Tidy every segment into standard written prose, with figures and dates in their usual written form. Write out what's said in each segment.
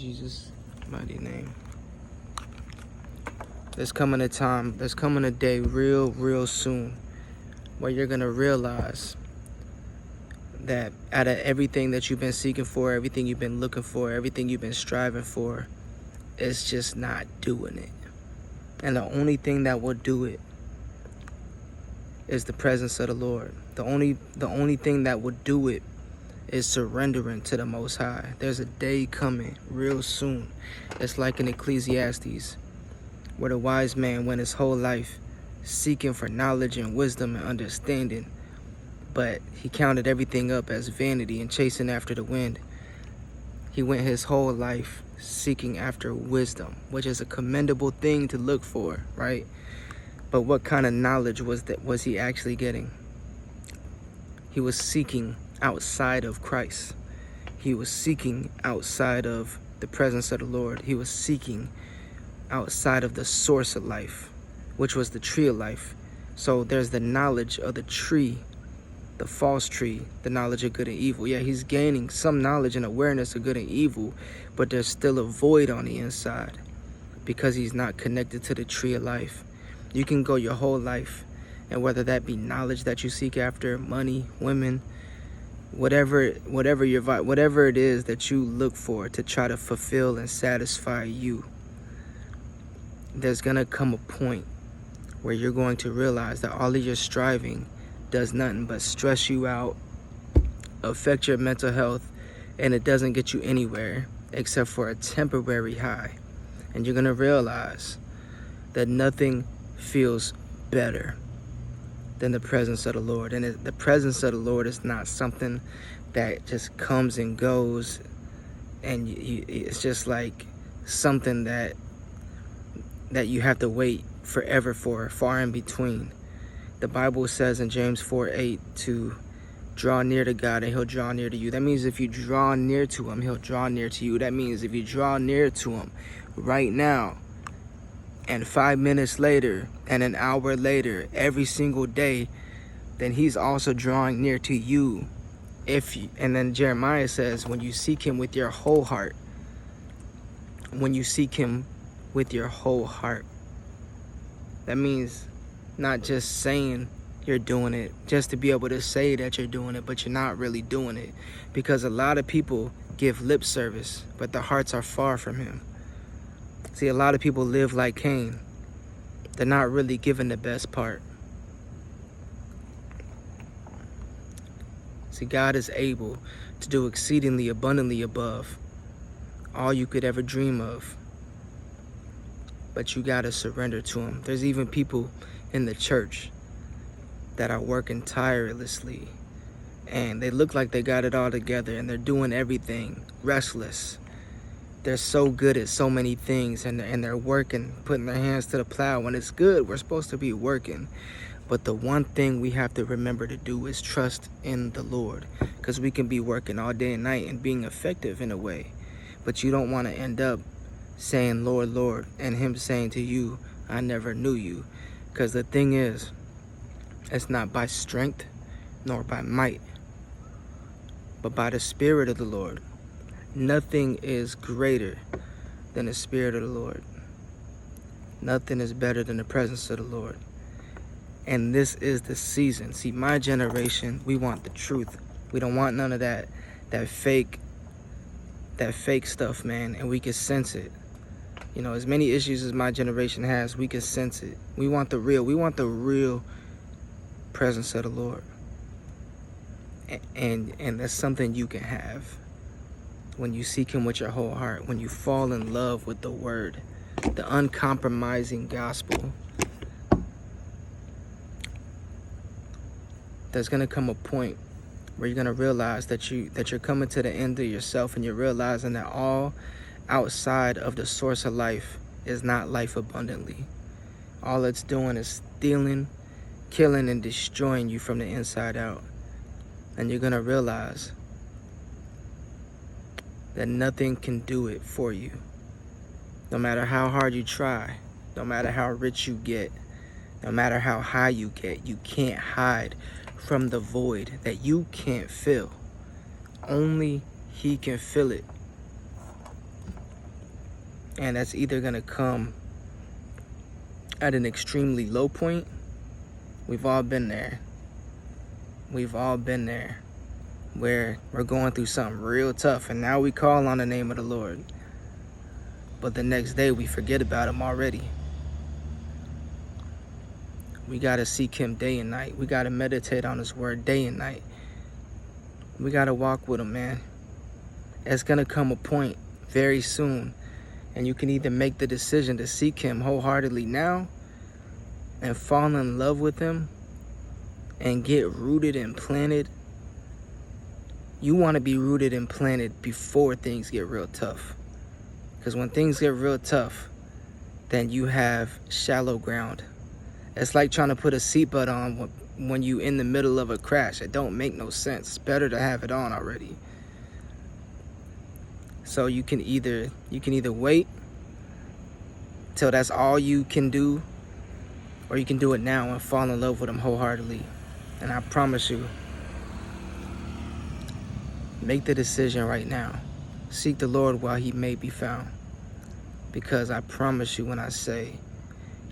Jesus' mighty name. There's coming a time, there's coming a day real soon where you're going to realize that out of everything that you've been seeking for, everything you've been looking for, everything you've been striving for, it's just not doing it. And the only thing that will do it is the presence of the Lord. The only thing that will do it is surrendering to the Most High. There's a day coming real soon. It's like in Ecclesiastes, where the wise man went his whole life seeking for knowledge and wisdom and understanding, but he counted everything up as vanity and chasing after the wind. He went his whole life seeking after wisdom, which is a commendable thing to look for, right? But what kind of knowledge was he actually getting? He was seeking outside of Christ. He was seeking outside of the presence of the Lord. He was seeking outside of the source of life, which was the tree of life. So there's the knowledge of the tree, the false tree, the knowledge of good and evil. Yeah, he's gaining some knowledge and awareness of good and evil, but there's still a void on the inside because he's not connected to the tree of life. You can go your whole life, and whether that be knowledge that you seek after, money, women, whatever it is that you look for to try to fulfill and satisfy you, there's gonna come a point where you're going to realize that all of your striving does nothing but stress you out, affect your mental health, and it doesn't get you anywhere except for a temporary high. And you're gonna realize that nothing feels better than the presence of the Lord. And the presence of the Lord is not something that just comes and goes, and it's just like something that you have to wait forever for, far in between. The Bible says in James 4:8 to draw near to God and he'll draw near to you. That means if you draw near to him, he'll draw near to you. That means if you draw near to him right now, and 5 minutes later, and an hour later, every single day, then he's also drawing near to you. And then Jeremiah says, when you seek him with your whole heart, when you seek him with your whole heart, that means not just saying you're doing it just to be able to say that you're doing it, but you're not really doing it, because a lot of people give lip service, but their hearts are far from him. See, a lot of people live like Cain. They're not really given the best part. See, God is able to do exceedingly abundantly above all you could ever dream of, but you gotta surrender to him. There's even people in the church that are working tirelessly, and they look like they got it all together, and they're doing everything, restless. They're so good at so many things, and they're working, putting their hands to the plow. When it's good, we're supposed to be working. But the one thing we have to remember to do is trust in the Lord, because we can be working all day and night and being effective in a way, but you don't want to end up saying, Lord, Lord, and him saying to you, I never knew you. Because the thing is, it's not by strength nor by might, but by the Spirit of the Lord. Nothing is greater than the Spirit of the Lord. Nothing is better than the presence of the Lord. And this is the season. See, my generation, we want the truth. We don't want none of that fake stuff, man. And we can sense it. You know, as many issues as my generation has, we can sense it. We want the real. We want the real presence of the Lord. And that's something you can have when you seek him with your whole heart, when you fall in love with the word, the uncompromising gospel. There's going to come a point where you're going to realize that you're coming to the end of yourself, and you're realizing that all outside of the source of life is not life abundantly. All it's doing is stealing, killing, and destroying you from the inside out. And you're going to realize that nothing can do it for you. No matter how hard you try, no matter how rich you get, no matter how high you get, you can't hide from the void that you can't fill. Only he can fill it. And that's either going to come at an extremely low point. We've all been there. We've all been there, where we're going through something real tough, and now we call on the name of the Lord. But the next day we forget about him already. We got to seek him day and night. We got to meditate on his word day and night. We got to walk with him, man. It's going to come a point very soon, and you can either make the decision to seek him wholeheartedly now and fall in love with him and get rooted and planted. You want to be rooted and planted before things get real tough. Because when things get real tough, then you have shallow ground. It's like trying to put a seatbelt on when you in the middle of a crash. It don't make no sense. It's better to have it on already. So you can either wait till that's all you can do, or you can do it now and fall in love with him wholeheartedly. And I promise you, make the decision right now. Seek the Lord while he may be found. Because I promise you when I say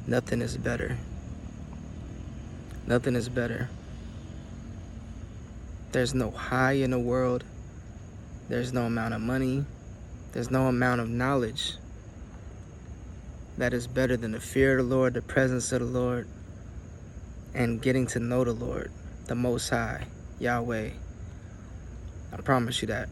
nothing is better. Nothing is better. There's no high in the world. There's no amount of money. There's no amount of knowledge that is better than the fear of the Lord, the presence of the Lord, and getting to know the Lord, the Most High, Yahweh. I promise you that.